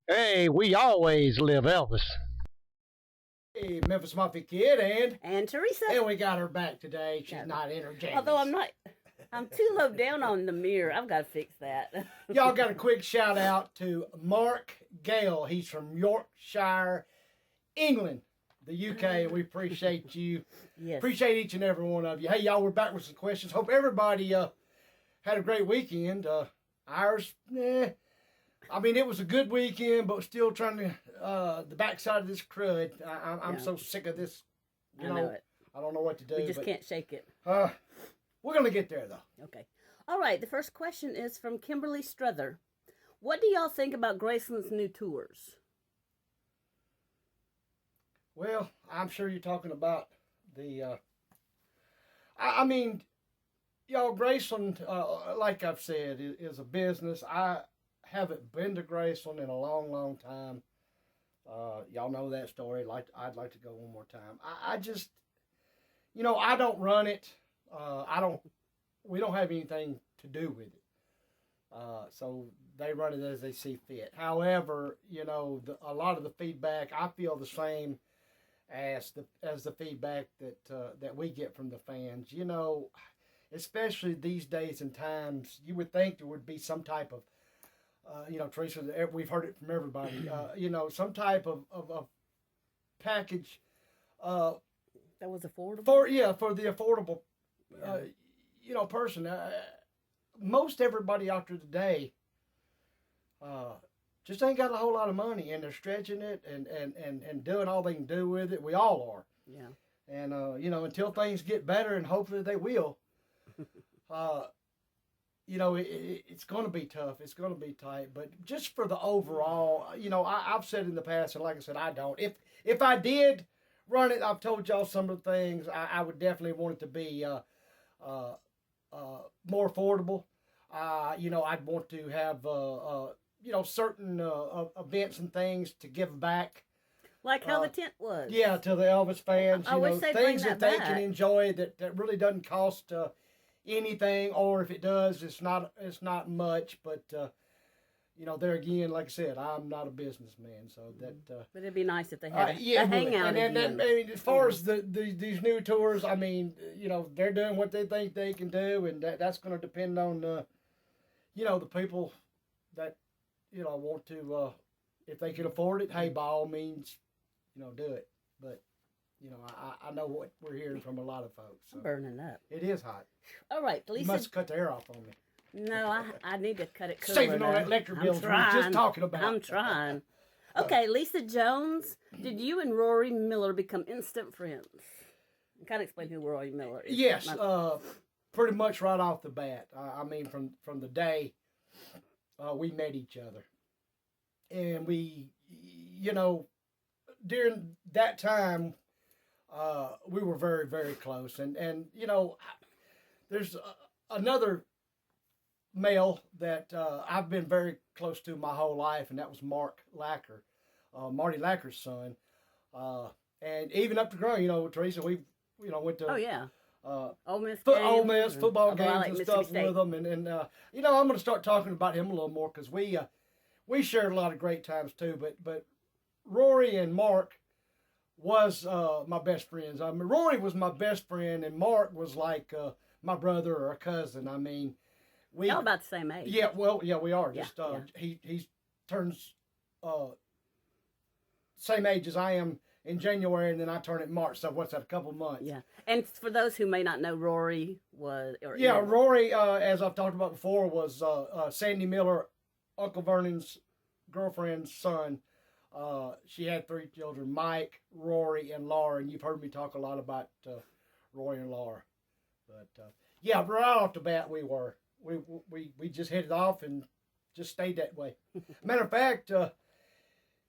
Hey, we always live Elvis. Hey, Memphis Mafia kid, And Teresa. and we got her back today. She's Yeah. not interjecting. Although I'm too low down on the mirror. I've got to fix that. Y'all got a quick shout out to Mark Gale. He's from Yorkshire, England, the UK. We appreciate you. Yes. Appreciate each and every one of you. Hey, y'all, we're back with some questions. Hope everybody had a great weekend. Ours, I mean, it was a good weekend, but still trying to the backside of this crud. I'm Yeah. so sick of this. I know it. I don't know what to do. We just but, can't shake it. we're gonna get there though. Okay. All right. The first question is from Kimberly Struther. What do y'all think about Graceland's new tours? Well, I'm sure you're talking about the. I mean, y'all, Graceland, like I've said, is a business. I haven't been to Graceland in a long, long time. Y'all know that story. I'd like to go one more time. I just, I don't run it. I don't. We don't have anything to do with it. So they run it as they see fit. However, a lot of the feedback, I feel the same as the feedback that we get from the fans. Especially these days and times, you would think there would be some type of Teresa, we've heard it from everybody. Some type of package That was affordable. for the affordable, person. Most everybody out there today just ain't got a whole lot of money, and they're stretching it and doing all they can do with it. We all are. Yeah. And until things get better, and hopefully they will. It's going to be tough. It's going to be tight. But just for the overall, I've said in the past, and like I said, I don't. If I did run it, I've told y'all some of the things. I would definitely want it to be more affordable. I'd want to have certain events and things to give back. Like how the tent was. Yeah, to the Elvis fans. I wish they'd bring things that that they back. can enjoy that really doesn't cost anything, or if it does, it's not much. But there again, like I said, I'm not a businessman, so that. But it'd be nice if they had a it would. hangout And again. I mean, as far as these new tours, I mean, they're doing what they think they can do, and that's going to depend on the people that want to, if they can afford it. Hey, by all means, do it. But I know what we're hearing from a lot of folks. So. I'm burning up. It is hot. All right, You Lisa. must cut the air off on me. No, I need to cut it cooler. Saving all though. that electric I'm bills we were trying. just talking about. I'm trying. Okay, Lisa Jones, did you and Rory Miller become instant friends? Kind of explain who Rory Miller is. Yes, pretty much right off the bat. I mean, from the day we met each other, and we, during that time, we were very, very close. And there's another male that I've been very close to my whole life, and that was Mark Lacker, Marty Lacker's son. And even up to growing, Teresa, we went to. Oh yeah. Ole Miss Ole games. Miss football Although I games like and Mississippi stuff State. with them, and I'm going to start talking about him a little more because we shared a lot of great times too. But Rory and Mark was my best friends. I mean, Rory was my best friend, and Mark was like my brother or a cousin. I mean, we Y'all about the same age. yeah, well, yeah, we are. Yeah, Just yeah. he turns same age as I am in January, and then I turn it in March. So what's that? A couple months. Yeah. And for those who may not know, Rory was. Yeah, Rory, as I've talked about before, was Sandy Miller, Uncle Vernon's girlfriend's son. She had 3 children: Mike, Rory, and Laura. And you've heard me talk a lot about Rory and Laura. But yeah, right off the bat, we just hit it off and just stayed that way. Matter of fact,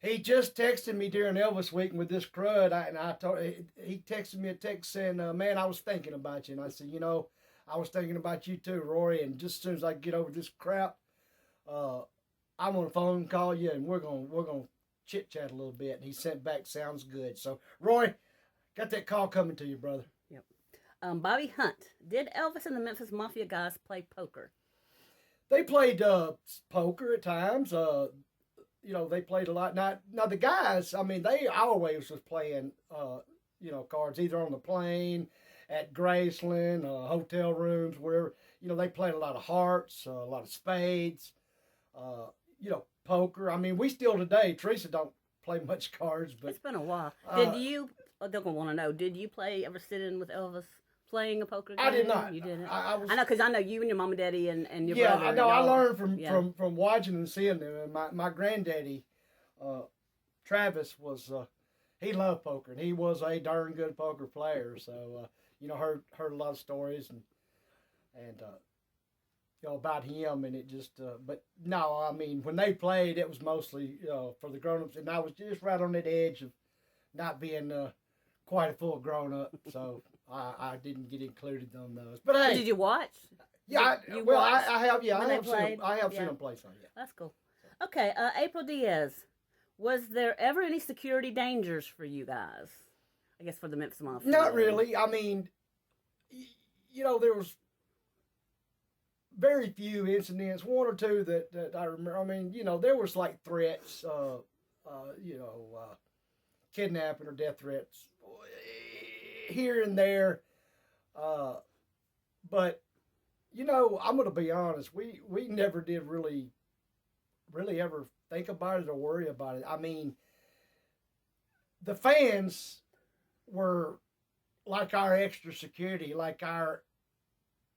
he just texted me during Elvis week with this crud, he texted me a text saying, "Man, I was thinking about you." And I said, I was thinking about you too, Rory. And just as soon as I get over this crap, I'm gonna phone call you, and we're gonna chit chat a little bit. And he sent back, "Sounds good." So, Roy, got that call coming to you, brother. Yep. Bobby Hunt. Did Elvis and the Memphis Mafia guys play poker? They played poker at times. they played a lot. Now the guys, I mean, they always was playing, cards either on the plane, at Graceland, hotel rooms, wherever. They played a lot of hearts, a lot of spades, poker. I mean, we still today, Teresa don't play much cards, but it's been a while. Did you? I don't want to know. Did you ever sit in with Elvis playing a poker game? I did not. You didn't. I know because I know you and your mom and daddy and your yeah, brother. I know. I learned from watching and seeing them. And my granddaddy, Travis, was he loved poker, and he was a darn good poker player. So heard a lot of stories and about him, and it just. But no, I mean, when they played, it was mostly for the grown-ups, and I was just right on that edge of not being quite a full grown-up, so I didn't get included on those. But hey, did you watch? Yeah, I have. Yeah, I have seen them play some. Yeah, that's cool. Okay, April Diaz, was there ever any security dangers for you guys? I guess for the Memphis Mafia. Not really. I mean, there was very few incidents, one or two that I remember. I mean, there was like threats, kidnapping or death threats here and there. But, I'm going to be honest, we never did really ever think about it or worry about it. I mean, the fans were like our extra security, like our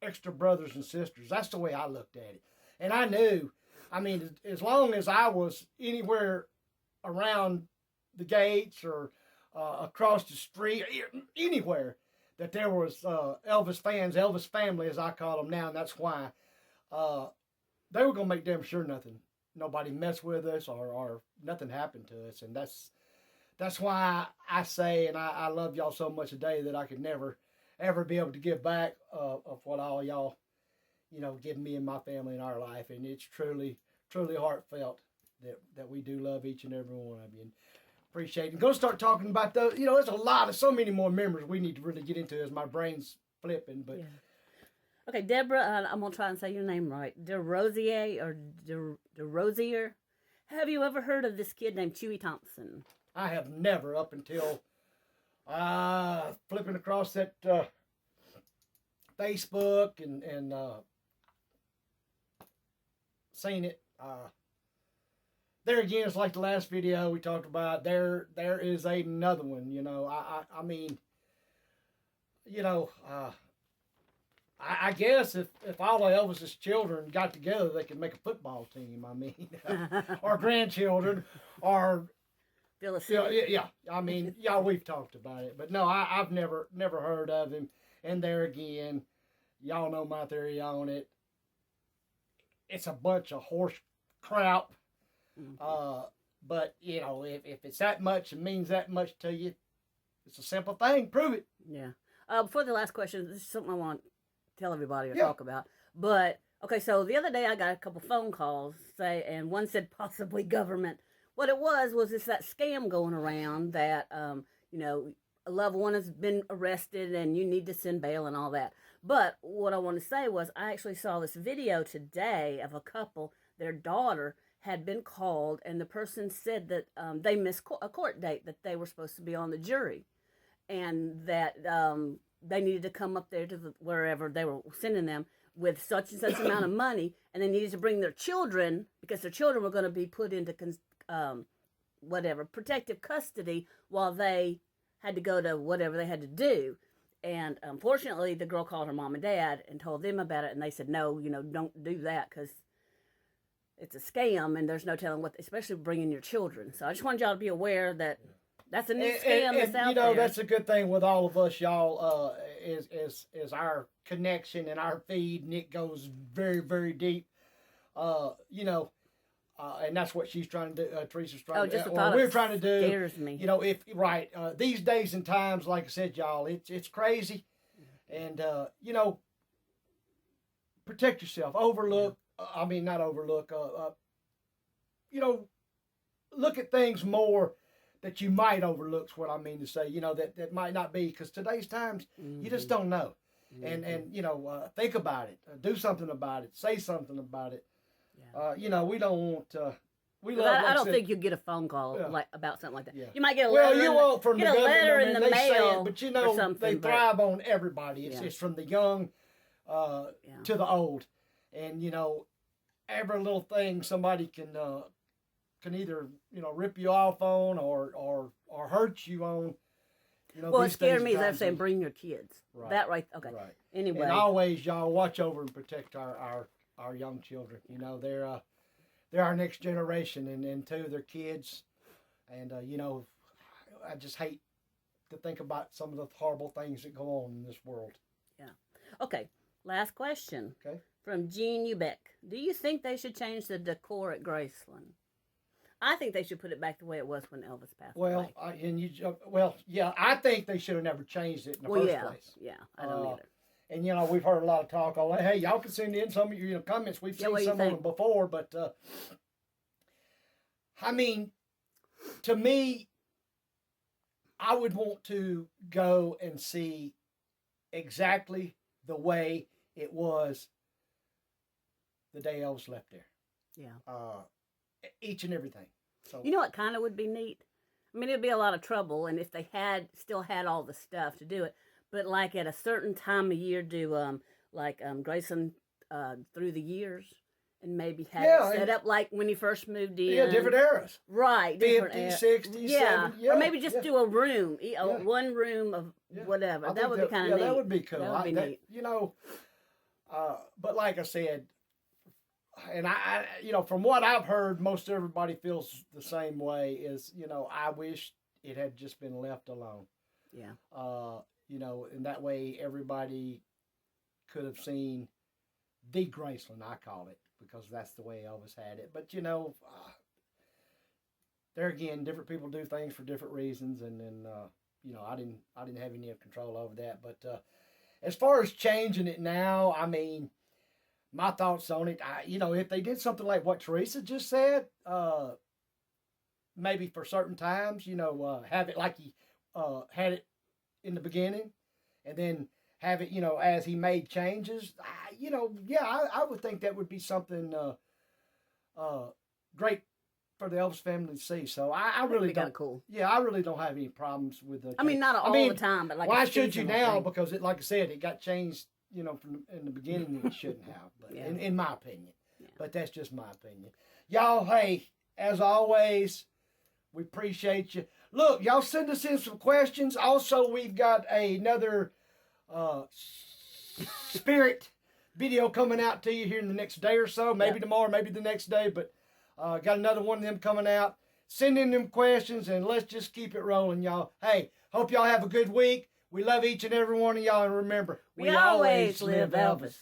extra brothers and sisters. That's the way I looked at it. And I knew, I mean, as long as I was anywhere around the gates or across the street, anywhere, that there was Elvis fans, Elvis family, as I call them now, and that's why they were going to make damn sure nobody messed with us or nothing happened to us. And that's why I say, and I love y'all so much today that I could never, ever be able to give back of what all y'all, give me and my family in our life. And it's truly, truly heartfelt that we do love each and every one of you. And appreciate it. And go start talking about those. There's so many more memories we need to really get into as my brain's flipping. But okay, Deborah, I'm gonna try and say your name right. DeRosier or DeRosier. Have you ever heard of this kid named Chewy Thompson? I have never, up until flipping across that Facebook and seen it. There again, it's like the last video we talked about. There is another one. I mean, I guess if all of Elvis's children got together, they could make a football team. I mean, or grandchildren, or yeah. I mean, we've talked about it, but no, I've never heard of him. And there again, y'all know my theory on it. It's a bunch of horse crap. But if it's that much and means that much to you, it's a simple thing. Prove it. Yeah. Before the last question, this is something I want to tell everybody or talk about. But okay, so the other day I got a couple phone calls and one said possibly government. What it was it's that scam going around that a loved one has been arrested and you need to send bail and all that. But what I want to say was I actually saw this video today of a couple, their daughter had been called, and the person said that they missed a court date, that they were supposed to be on the jury, and that they needed to come up there to wherever they were sending them with such and such amount of money, and they needed to bring their children because their children were going to be put into protective custody while they had to go to whatever they had to do. And unfortunately, the girl called her mom and dad and told them about it, and they said, no, don't do that because it's a scam, and there's no telling what, especially bringing your children. So I just wanted y'all to be aware that that's a new scam that's out there. That's a good thing with all of us, y'all, is our connection and our feed, and it goes very, very deep. And that's what she's trying to do. Teresa's trying to do. Or we're trying to do. Scares me. These days and times, like I said, y'all, it's crazy, and protect yourself. Not overlook. Look at things more that you might overlook. Is what I mean to say. That might not be, because today's times you just don't know, and think about it, do something about it, say something about it. We don't want we 'Cause love. I like don't said, think you'll get a phone call Yeah. like about something like that. Yeah. You might get a Well, letter. you won't from the get a government. letter I in mean, the they say mail, it, but you or know something, they but- thrive on everybody. Yeah. It's from the young Yeah. to the old, and you know every little thing somebody can either rip you off on or hurt you on. You know, Well, it these scared things me. are They're trying saying to- bring your kids. Right. That right. Okay. Right. Anyway. And always, y'all watch over and protect our young children. You know, they're our next generation, and too, they're kids. And you know, I just hate to think about some of the horrible things that go on in this world. Yeah. Okay. Last question. Okay. From Jean Ubeck. Do you think they should change the decor at Graceland? I think they should put it back the way it was when Elvis passed Well, away. yeah, I think they should have never changed it in the first place. Yeah, I don't either. And you know, we've heard a lot of talk on, hey, y'all can send in some of your comments. We've seen what do you some of them think? before, but I mean, to me, I would want to go and see exactly the way it was the day Elvis left there. Yeah. Each and everything. So You know what kind of would be neat? I mean, it'd be a lot of trouble, and if they still had all the stuff to do it, but like at a certain time of year, do Graceland through the years, and maybe have it set up like when he first moved in. yeah, different eras. Right, different 50s, era. 60s, yeah. 70s. Yeah, Or maybe just yeah. do a room, Yeah. one room of Yeah. whatever. I That think would be kind of neat. that would be cool. That would be neat. You know, but like I said, and I, you know, from what I've heard, most everybody feels the same way. Is, you know, I wish it had just been left alone. Yeah. You know, and that way everybody could have seen the Graceland, I call it, because that's the way Elvis had it. But you know, there again, different people do things for different reasons, and then you know, I didn't have any control over that. But as far as changing it now, I mean, my thoughts on it, you know, if they did something like what Teresa just said, maybe for certain times, you know, have it like he had it in the beginning, and then have it, you know, as he made changes, you know, yeah, I would think that would be something great for the Elvis family to see. So I really kind don't. of cool. Yeah, I really don't have any problems with the. I mean, not all the time, but like. Why a should you seasonal now? thing. Because it, like I said, it got changed. You know, from in the beginning, it shouldn't have. But Yeah. in my opinion, Yeah. but that's just my opinion. Y'all, hey, as always, we appreciate you. Look, y'all send us in some questions. Also, we've got another spirit video coming out to you here in the next day or so. Maybe tomorrow, maybe the next day. But got another one of them coming out. Send in them questions, and let's just keep it rolling, y'all. Hey, hope y'all have a good week. We love each and every one of y'all. And remember, We always live Elvis.